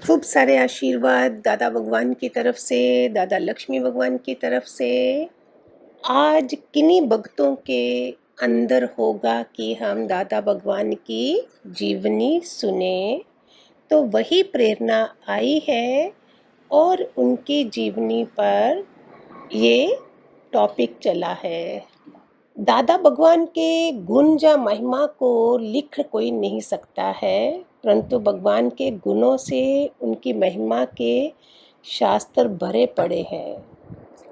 खूब सारे आशीर्वाद दादा भगवान की तरफ से, दादा लक्ष्मी भगवान की तरफ से। आज किन्हीं भक्तों के अंदर होगा कि हम दादा भगवान की जीवनी सुने, तो वही प्रेरणा आई है और उनकी जीवनी पर ये टॉपिक चला है। दादा भगवान के गुण या महिमा को लिख कोई नहीं सकता है, परंतु भगवान के गुणों से उनकी महिमा के शास्त्र भरे पड़े हैं।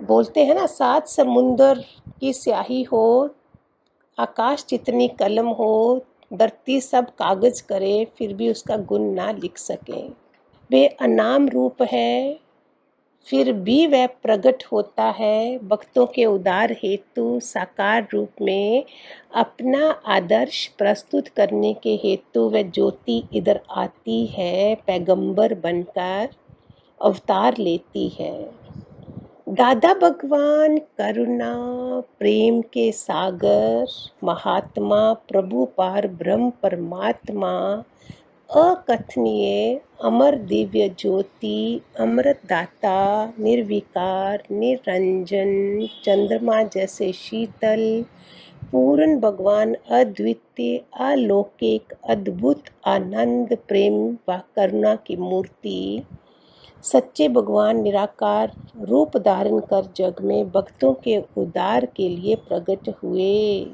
बोलते हैं ना, सात समुंदर की स्याही हो, आकाश जितनी कलम हो, धरती सब कागज करे, फिर भी उसका गुण ना लिख सके। वे अनाम रूप है, फिर भी वह प्रकट होता है भक्तों के उद्धार हेतु साकार रूप में। अपना आदर्श प्रस्तुत करने के हेतु वह ज्योति इधर आती है, पैगंबर बनकर अवतार लेती है। दादा भगवान करुणा प्रेम के सागर, महात्मा प्रभु पार ब्रह्म परमात्मा, अकथनीय अमर दिव्य ज्योति, अमृत दाता, निर्विकार निरंजन, चंद्रमा जैसे शीतल, पूर्ण भगवान, अद्वितीय अलौकिक अद्भुत आनंद प्रेम व करुणा की मूर्ति, सच्चे भगवान निराकार रूप धारण कर जग में भक्तों के उद्धार के लिए प्रकट हुए।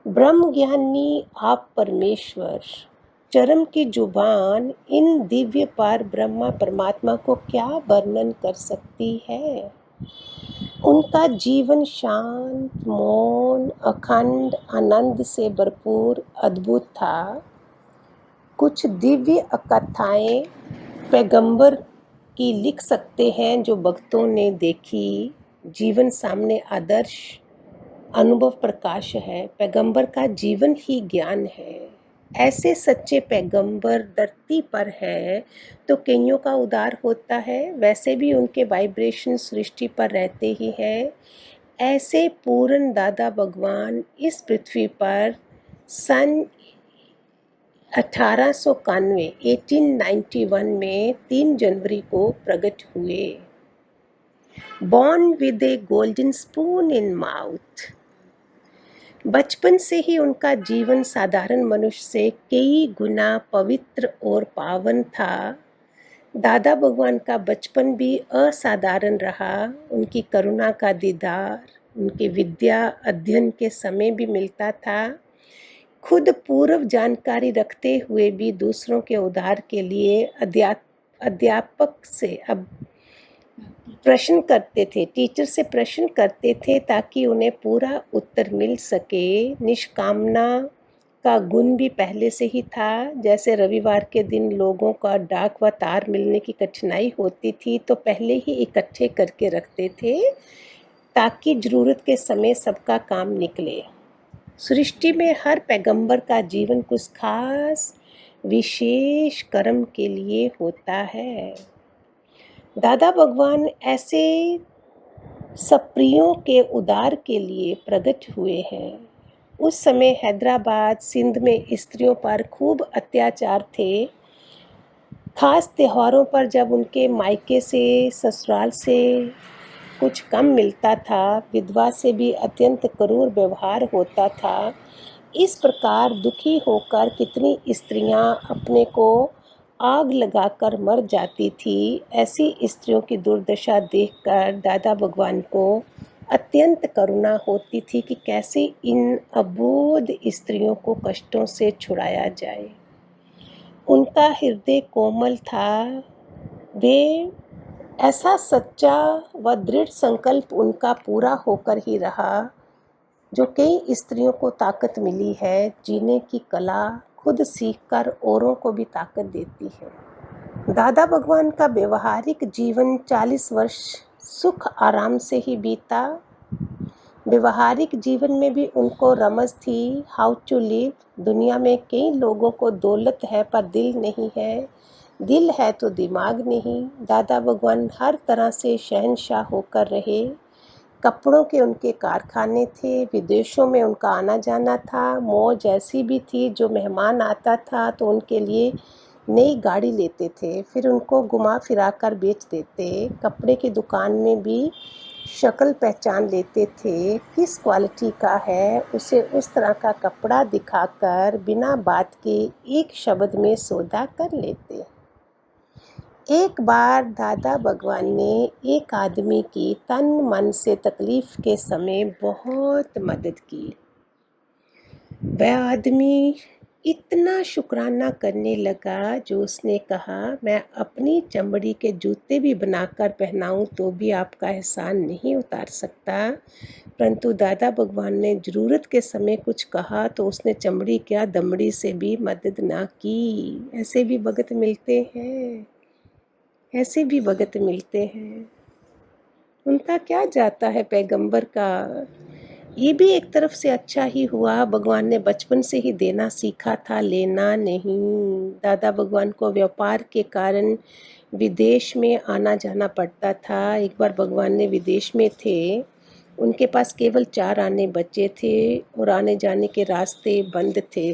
ब्रह्म ज्ञानी आप परमेश्वर, चरम की जुबान इन दिव्य पार ब्रह्मा परमात्मा को क्या वर्णन कर सकती है। उनका जीवन शांत, मौन, अखंड आनंद से भरपूर अद्भुत था। कुछ दिव्य कथाएं पैगंबर की लिख सकते हैं जो भक्तों ने देखी। जीवन सामने आदर्श अनुभव प्रकाश है, पैगंबर का जीवन ही ज्ञान है। ऐसे सच्चे पैगंबर धरती पर है तो कईयों का उद्धार होता है, वैसे भी उनके वाइब्रेशन सृष्टि पर रहते ही हैं। ऐसे पूर्ण दादा भगवान इस पृथ्वी पर सन 1891 में 3 जनवरी को प्रकट हुए। Born with A golden spoon in mouth. बचपन से ही उनका जीवन साधारण मनुष्य से कई गुना पवित्र और पावन था। दादा भगवान का बचपन भी असाधारण रहा। उनकी करुणा का दीदार उनके विद्या अध्ययन के समय भी मिलता था। खुद पूर्व जानकारी रखते हुए भी दूसरों के उद्धार के लिए अध्यापक से अब प्रश्न करते थे, टीचर से प्रश्न करते थे ताकि उन्हें पूरा उत्तर मिल सके। निष्कामना का गुण भी पहले से ही था। जैसे रविवार के दिन लोगों का डाक व तार मिलने की कठिनाई होती थी तो पहले ही इकट्ठे करके रखते थे ताकि ज़रूरत के समय सबका काम निकले। सृष्टि में हर पैगंबर का जीवन कुछ खास विशेष कर्म के लिए होता है। दादा भगवान ऐसे सप्रियों के उद्धार के लिए प्रकट हुए हैं। उस समय हैदराबाद सिंध में स्त्रियों पर खूब अत्याचार थे। खास त्योहारों पर जब उनके मायके से ससुराल से कुछ कम मिलता था, विधवा से भी अत्यंत क्रूर व्यवहार होता था। इस प्रकार दुखी होकर कितनी स्त्रियां अपने को आग लगाकर मर जाती थी। ऐसी स्त्रियों की दुर्दशा देखकर दादा भगवान को अत्यंत करुणा होती थी कि कैसे इन अबोध स्त्रियों को कष्टों से छुड़ाया जाए। उनका हृदय कोमल था। वे ऐसा सच्चा व दृढ़ संकल्प उनका पूरा होकर ही रहा जो कई स्त्रियों को ताकत मिली है। जीने की कला खुद सीखकर औरों को भी ताकत देती है। दादा भगवान का व्यवहारिक जीवन 40 वर्ष सुख आराम से ही बीता। व्यवहारिक जीवन में भी उनको रमज थी, हाउ टू लिव। दुनिया में कई लोगों को दौलत है पर दिल नहीं है, दिल है तो दिमाग नहीं। दादा भगवान हर तरह से शहंशाह होकर रहे। कपड़ों के उनके कारखाने थे, विदेशों में उनका आना जाना था। मौज ऐसी भी थी जो मेहमान आता था तो उनके लिए नई गाड़ी लेते थे, फिर उनको घुमा फिरा कर बेच देते। कपड़े की दुकान में भी शक्ल पहचान लेते थे, किस क्वालिटी का है, उसे उस तरह का कपड़ा दिखाकर बिना बात के एक शब्द में सौदा कर लेते। एक बार दादा भगवान ने एक आदमी की तन मन से तकलीफ के समय बहुत मदद की। वह आदमी इतना शुक्राना करने लगा जो उसने कहा, मैं अपनी चमड़ी के जूते भी बनाकर पहनाऊं तो भी आपका एहसान नहीं उतार सकता। परंतु दादा भगवान ने ज़रूरत के समय कुछ कहा तो उसने चमड़ी क्या दमड़ी से भी मदद ना की। ऐसे भी भगत मिलते हैं, ऐसे भी भगत मिलते हैं। उनका क्या जाता है पैगंबर का। ये भी एक तरफ से अच्छा ही हुआ, भगवान ने बचपन से ही देना सीखा था, लेना नहीं। दादा भगवान को व्यापार के कारण विदेश में आना जाना पड़ता था। एक बार भगवान ने विदेश में थे, उनके पास केवल 4 आने बचे थे और आने जाने के रास्ते बंद थे।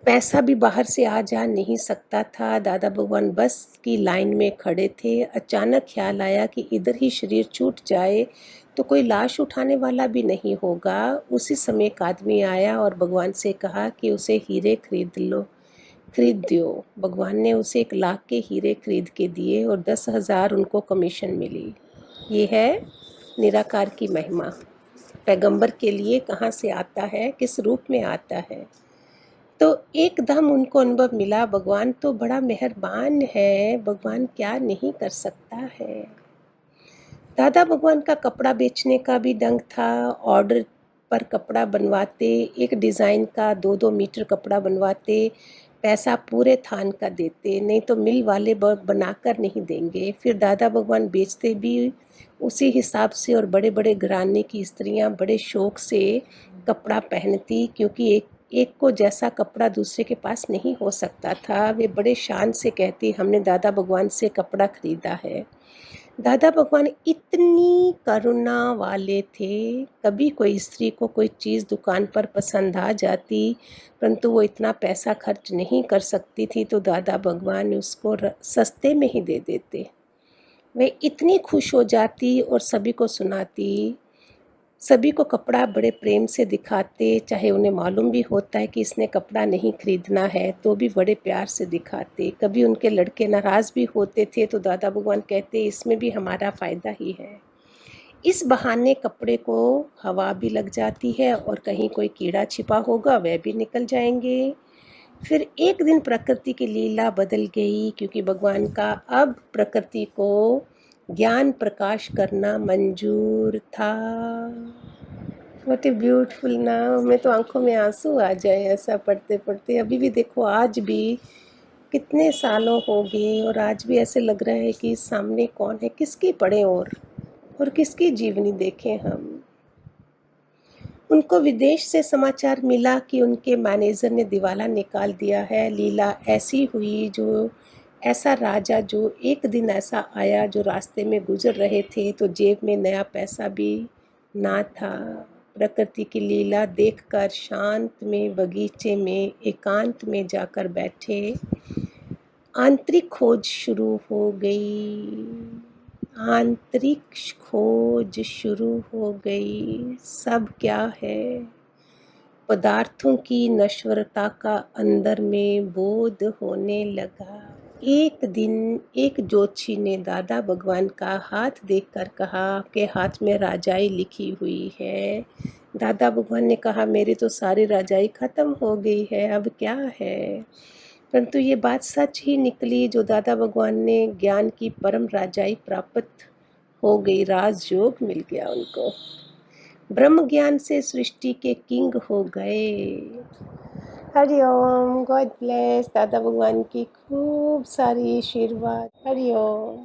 पैसा भी बाहर से आ जा नहीं सकता था। दादा भगवान बस की लाइन में खड़े थे। अचानक ख्याल आया कि इधर ही शरीर छूट जाए तो कोई लाश उठाने वाला भी नहीं होगा। उसी समय एक आदमी आया और भगवान से कहा कि उसे हीरे खरीद दो। भगवान ने उसे 1 लाख के हीरे खरीद के दिए और 10,000 उनको कमीशन मिली। ये है निराकार की महिमा। पैगंबर के लिए कहाँ से आता है, किस रूप में आता है। तो एकदम उनको अनुभव मिला, भगवान तो बड़ा मेहरबान है, भगवान क्या नहीं कर सकता है। दादा भगवान का कपड़ा बेचने का भी ढंग था। ऑर्डर पर कपड़ा बनवाते, एक डिज़ाइन का 2-2 मीटर कपड़ा बनवाते, पैसा पूरे थान का देते, नहीं तो मिल वाले बनाकर नहीं देंगे। फिर दादा भगवान बेचते भी उसी हिसाब से और बड़े बड़े घराने की स्त्रियां बड़े शौक से कपड़ा पहनती, क्योंकि एक को जैसा कपड़ा दूसरे के पास नहीं हो सकता था। वे बड़े शान से कहती, हमने दादा भगवान से कपड़ा खरीदा है। दादा भगवान इतनी करुणा वाले थे, कभी कोई स्त्री को कोई चीज़ दुकान पर पसंद आ जाती, परंतु वो इतना पैसा खर्च नहीं कर सकती थी, तो दादा भगवान उसको सस्ते में ही दे देते। वे इतनी खुश हो जाती और सभी को सुनाती। सभी को कपड़ा बड़े प्रेम से दिखाते, चाहे उन्हें मालूम भी होता है कि इसने कपड़ा नहीं खरीदना है तो भी बड़े प्यार से दिखाते। कभी उनके लड़के नाराज़ भी होते थे तो दादा भगवान कहते, इसमें भी हमारा फ़ायदा ही है। इस बहाने कपड़े को हवा भी लग जाती है और कहीं कोई कीड़ा छिपा होगा वह भी निकल जाएंगे। फिर एक दिन प्रकृति की लीला बदल गई, क्योंकि भगवान का अब प्रकृति को ज्ञान प्रकाश करना मंजूर था। व्हाट ए ब्यूटीफुल नाम। मैं तो आंखों में आंसू आ जाए ऐसा पढ़ते पढ़ते। अभी भी देखो, आज भी कितने सालों हो गए और आज भी ऐसे लग रहा है कि सामने कौन है, किसकी पढ़ें और किसकी जीवनी देखें हम। उनको विदेश से समाचार मिला कि उनके मैनेजर ने दिवाला निकाल दिया है। लीला ऐसी हुई, जो ऐसा राजा जो एक दिन ऐसा आया जो रास्ते में गुजर रहे थे तो जेब में नया पैसा भी ना था। प्रकृति की लीला देखकर शांत में बगीचे में एकांत में जाकर बैठे। आंतरिक खोज शुरू हो गई, आंतरिक खोज शुरू हो गई। सब क्या है, पदार्थों की नश्वरता का अंदर में बोध होने लगा। एक दिन एक ज्योतिषी ने दादा भगवान का हाथ देखकर कहा, आपके हाथ में राजाई लिखी हुई है। दादा भगवान ने कहा, मेरी तो सारी राजाई खत्म हो गई है, अब क्या है। परंतु ये बात सच ही निकली, जो दादा भगवान ने ज्ञान की परम राजाई प्राप्त हो गई, राजयोग मिल गया उनको। ब्रह्म ज्ञान से सृष्टि के किंग हो गए। Hariom, God bless. दादा भगवान की खूब सारी आशीर्वाद। हरिओम।